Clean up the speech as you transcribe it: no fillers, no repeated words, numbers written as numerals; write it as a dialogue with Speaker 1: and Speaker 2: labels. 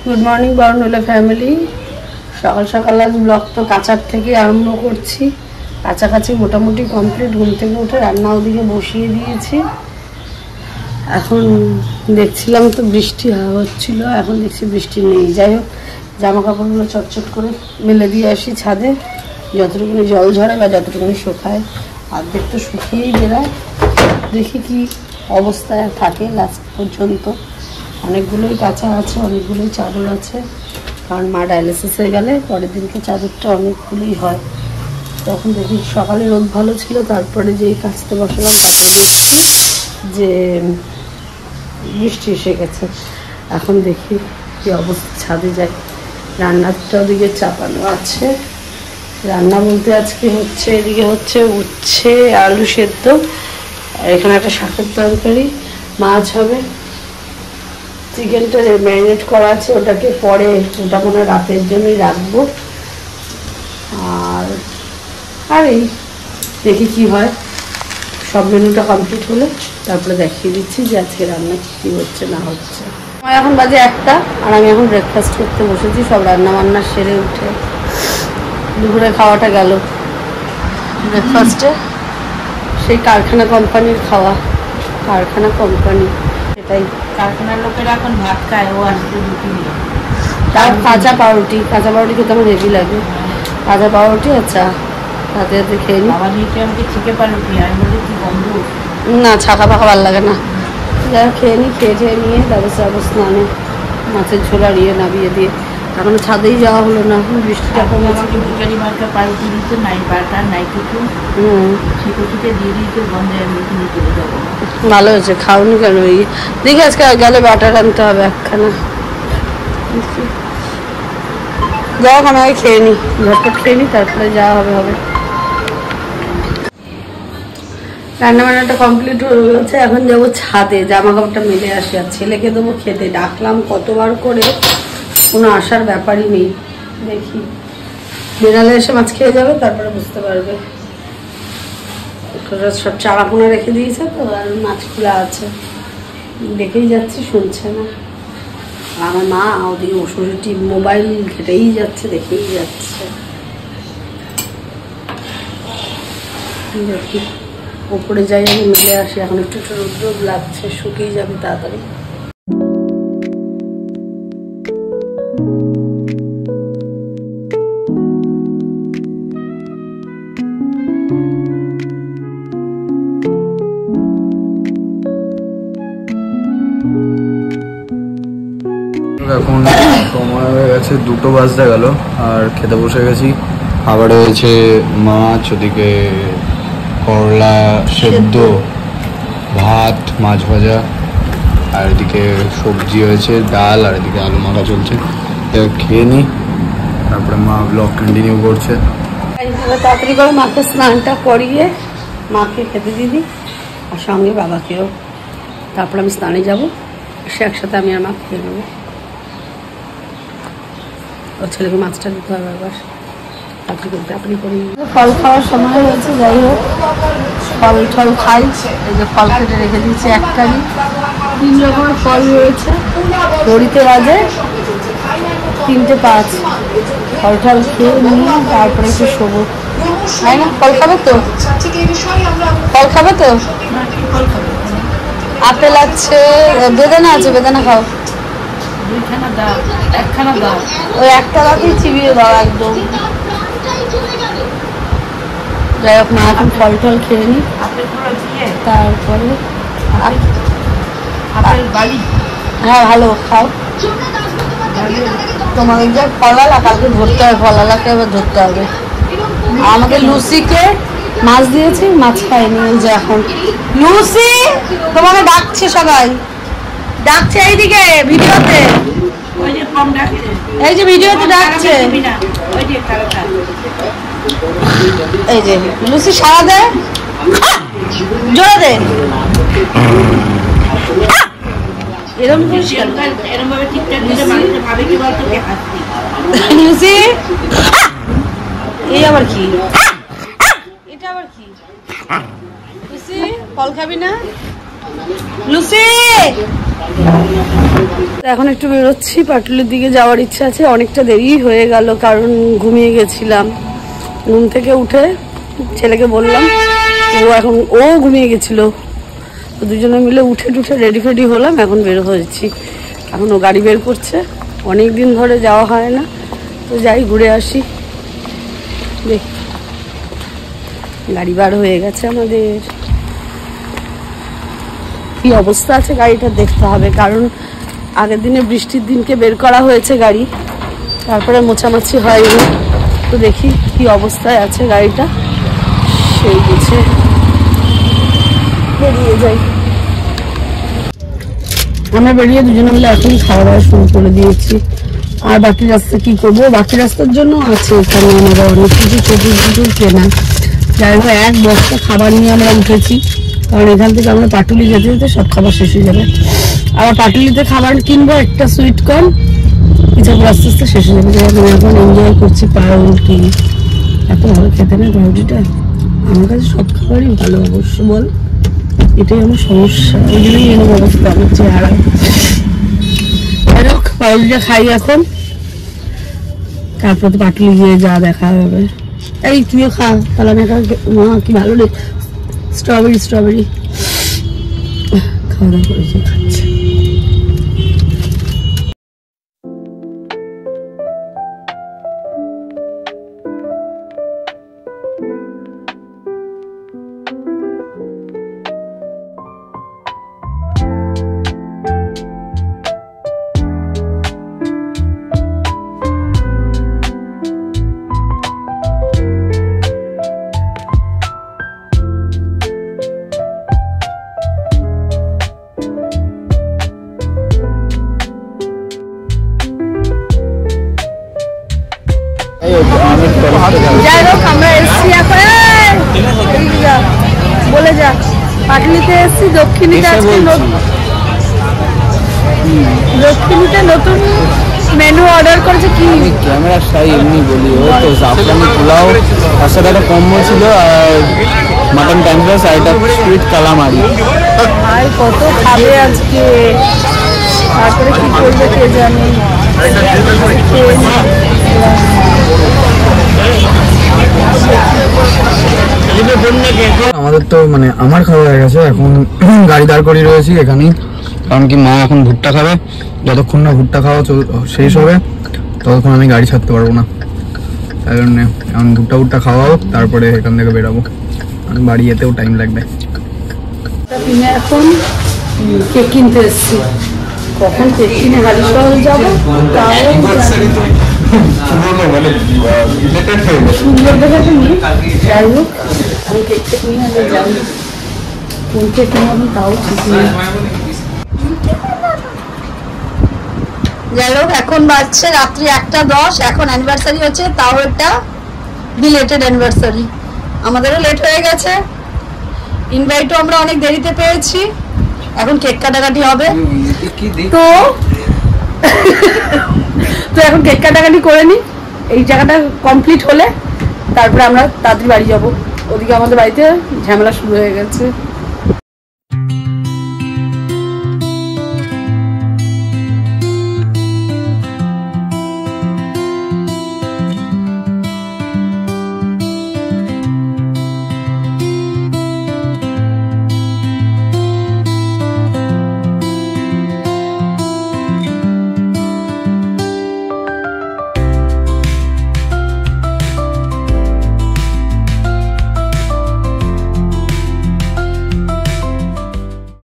Speaker 1: Good morning বারুণুলা family. সকাল সকাল আজ ব্লগ তো কাঁচার থেকে আরম্ভ করছি। কাছাকাছি মোটামুটি কমপ্লিট। ঘুম থেকে উঠে রান্না ওদিকে বসিয়ে দিয়েছি। এখন দেখছিলাম তো বৃষ্টি হচ্ছিল, এখন দেখছি বৃষ্টি নেই। যাই হোক, জামা কাপড়গুলো চটচট করে মেলে দিয়ে আসি ছাদে, যতটুকুনি জল ঝরে বা যতটুকুনি শুকায়। অর্ধেক তো শুকিয়েই বেরোয়, দেখি কি অবস্থায় থাকে লাস্ট পর্যন্ত। অনেকগুলোই কাঁচা আছে, অনেকগুলোই চাদর আছে, কারণ মা ডায়ালিসিসে গেলে পরের দিনকে চাদরটা অনেকগুলোই হয়। তখন দেখি সকালে রোদ ভালো ছিল, তারপরে যেই কাচতে বসালাম তারপরে দেখছি যে বৃষ্টি এসে গেছে। এখন দেখি কি অবস্থা, ছাদে যাই। রান্নাটা ওদিকে চাপানো আছে। রান্না বলতে আজকে হচ্ছে, এদিকে হচ্ছে উচ্ছে আলু সেদ্ধ, আর এখানে একটা শাকের তরকারি, মাছ হবে। চিকেনটা ম্যারিনেট করা আছে, ওটাকে পরে, ওটা মনে হয় রাতের জন্যই রাখবো। আর এই দেখি কি হয়। সব মেনুটা কমপ্লিট হলে তারপরে দেখিয়ে দিচ্ছি যে আজকে রান্না কী হচ্ছে না হচ্ছে। আমার এখন বাজে 1টা, আর আমি এখন ব্রেকফাস্ট করতে বসেছি। সব রান্না বান্না সেরে উঠে দুপুরে খাওয়াটা গেল। ব্রেকফাস্টে সেই কারখানা কোম্পানির খাওয়া, কারখানা কোম্পানি, সেটাই।
Speaker 2: কারখানার লোকেরা এখন ভাত খায়, ও আসতে রুটি নিয়ে।
Speaker 1: তার কাঁচা পাউরুটি খেতে আমার হেভি লাগে। কাঁচা পাউরুটি আর চা হাতে হাতে খেয়ে নিই।
Speaker 2: বাবা নিচে আমাকে চিকে পাউরুটি, আমি বলি কি বন্ধু,
Speaker 1: না ছাকা ফাঁকা ভালো লাগে না। যা খেয়ে নিই, খেয়ে নিয়ে তারপর স্নানে মাছের ঝোল আর নামিয়ে দিয়ে এখন ছাদেই যাওয়া হলো না। বৃষ্টিটা কমে
Speaker 2: আমাকে ভিকারি মার্কা পাউরুটি দিতে, নাই বাটার নাই কিছু, ছিটে দিয়ে দিতে গন্ধে আমি কিনে চলে যাবো।
Speaker 1: ভালো হয়েছে, খাওনি কেন? দেখি আজকে গেলে বাটার আনতে হবে একখানা। যাও, আমি আগে খেয়ে নিই, ঝটপট খেয়ে নিই, তারপরে যাওয়া হবে। রান্নাবান্নাটা কমপ্লিট হয়ে গেছে। এখন যাবো ছাদে, জামা কাপড়টা মেলে আসি, আর ছেলেকে দেবো খেতে। ডাকলাম কতবার করে, কোনো আসার ব্যাপারই নেই। দেখি বেড়ালে এসে মাছ খেয়ে যাবে, তারপরে বুঝতে পারবে। সব চারাপোনা রেখে দিয়েছে তো, আর মাছ খোলা আছে। দেখেই যাচ্ছি, শুনছে না। আমার মা ওদিকে ওষুধটি মোবাইল ঘেটেই যাচ্ছে, দেখেই যাচ্ছে। দেখি ওপরে যাই, আমি মেলে আসি। এখন একটু রোদ লাগছে, শুকিয়ে যাবে তাড়াতাড়ি।
Speaker 3: এখন সময় হয়ে গেছে 2টো বাজতে গেল, আর খেতে বসে গেছি। খাবারে হয়েছে মাছ, ওদিকে করলা সেদ্ধ, ভাত, মাছ ভাজা, আর এদিকে সবজি হয়েছে, ডাল, আর এদিকে আলু মাখা চলছে। খেয়ে নিই, তারপরে মা ব্লগ কন্টিনিউ করছে।
Speaker 1: তাড়াতাড়ি করে মাকে স্নানটা করিয়ে মাকে খেতে দিদি, আর সঙ্গে বাবাকেও। তারপর আমি স্নানে যাবো, সে একসাথে আমি আর মা খেয়ে নেবো। ওর ছেলেকে মাছটা দিতে হবে আবার। তাড়াতাড়ি করি। ফল খাওয়ার সময় হয়েছে, যাই হোক ফল টল খাই। এই যে ফল কেটে রেখে দিয়েছি, একটারই 3 রকমের ফল রয়েছে। দড়িতে বাজে 3টে 5। ফল টল খেয়ে নিয়ে তারপরে একটু শোবো, তাই না? ফল খাবে তো? ফল খাবে তো? আপেল আছে, বেদানা আছে, বেদানা খাও। ওই একটা দাঁতেই চিবিয়ে দাও একদম। যাই হোক, মা এখন ফল টল খেয়ে নি, তারপরে হ্যাঁ ভালো খাও। তোমাকে যা ফলালা, কালকে ধরতে হবে, ফলালাকে এবার ধরতে হবে। আমাকে লুসিকে মাছ দিয়েছি, মাছ খাইনি। এই যে এখন লুসি তোমাকে ডাকছে, সবাই ডাকছে এইদিকে ভিডিওতে, এই যে ভিডিওতে ডাকছে। এই যে লুসি সারা দে, জোরে দে। এরকম ভাবে ঠিকঠাক লুসি, এই আবার কি? এটা আবার কি? লুসি ফল খাবি না? লুসি এখন একটু বেরোচ্ছি, পাটুলির দিকে যাওয়ার ইচ্ছা আছে। অনেকটা দেরি হয়ে গেল কারণ ঘুমিয়ে গেছিলাম। ঘুম থেকে উঠে ছেলেকে বললাম, ও ঘুমিয়ে গেছিল, তো দুজনে মিলে উঠে রেডি ফেডি হলাম, এখন বের হয়েছি। এখন ও গাড়ি বের করছে, অনেক দিন ধরে যাওয়া হয় না, তো যাই ঘুরে আসি। দেখ গাড়ি বার হয়ে গেছে আমাদের। কি অবস্থা আছে গাড়িটা দেখতে হবে, কারণ আগের দিনে বৃষ্টির দিনকে বের করা হয়েছে গাড়ি, তারপরে মোছামাছি হয়নি। তো দেখি কি অবস্থায় আছে গাড়িটা, সেই বুঝে বেরিয়ে যাই। আমরা বেরিয়ে দুজনে মিলে এখন খাওয়া দাওয়া শুরু করে দিয়েছি। আর বাকি রাস্তা কি করবো, বাকি রাস্তার জন্য আছে এখানে আমাদের অনেক কিছু চতুর কেনা। যাই হোক, এক বস্তা খাবার নিয়ে আমরা উঠেছি, কারণ এখান থেকে আমরা পাটুলি যেতে যেতে সব খাবার শেষ হয়ে যাবে। আবার পাটুলিতে খাবার কিনবো, একটা সুইট কর্ন, ইচ্ছাপুর আস্তে আস্তে শেষ হয়ে যাবে। আমি এখন এনজয় করছি পাউরুটি, এত ভালো খেতে না পাউরুটিটা। আমার কাছে সব খাবারই ভালো, অবশ্য বল, এটাই আমার সমস্যা, ওই জন্যই এরকম অবস্থা আমার চেহারা। পাউরুটিটা খাই এখন, তারপর তো পাটুলি গিয়ে যা দেখা হবে। এই তুইও খা, তাহলে মা কি ভালো রে, স্ট্রবেরি খাওয়া দাওয়া করেছে, খাচ্ছে। যাই হোক, আমরা এসছি এখন, বলে যা, পাটুলিতে এসছি। দক্ষিণীতে নতুন মেনু অর্ডার করেছে। কি
Speaker 3: ক্যামেরার সাই এমনি বলি, ও তো জাফরানি পোলাও, তার সাথে একটা কম্বো ছিল, আর মাটন ট্যাংরাস, আর একটা সুইট কালামারি।
Speaker 1: ভাই কত খাবে আজকে, তারপরে কি করবে কে জানে।
Speaker 3: আমাদের তো মানে আমার খাওয়া হয়ে গেছে, এখন গাড়ি দাঁড় করিয়ে রয়েছি এখানেই, কারণ কি মা এখন ভুট্টা খাবে। যতক্ষণ না ভুট্টা খাওয়া শেষ হবে ততক্ষণ আমি গাড়ি ছাড়তে পারবো না, তাই জন্য এখন ভুট্টা খাওয়া হোক, তারপরে এখান থেকে বেরাবো, বাড়ি যেতেও টাইম লাগবে।
Speaker 1: এখন কেক কিনতে এসছি, কখন কেক কিনে গাড়ি শহরে যাবো সুন্দর দেখে নি। যাই হোক, আমি কেকটা কিনে আগে যাই, কোন কেক কিনে তাও ঠিক নেই। যাই হোক, এখন বাজছে রাত্রি 1:10, এখন অ্যানিভার্সারি হচ্ছে, তাও একটা বিলেটেড অ্যানিভার্সারি। আমাদেরও লেট হয়ে গেছে, ইনভাইটও আমরা অনেক দেরিতে পেয়েছি, এখন কেক কাটাকাটি হবে। তো এখন কেক কাটাকাটি করে নি, এই জায়গাটা কমপ্লিট হলে তারপরে আমরা তাড়াতাড়ি বাড়ি যাবো। ওদিকে আমাদের বাড়িতে ঝামেলা শুরু হয়ে গেছে।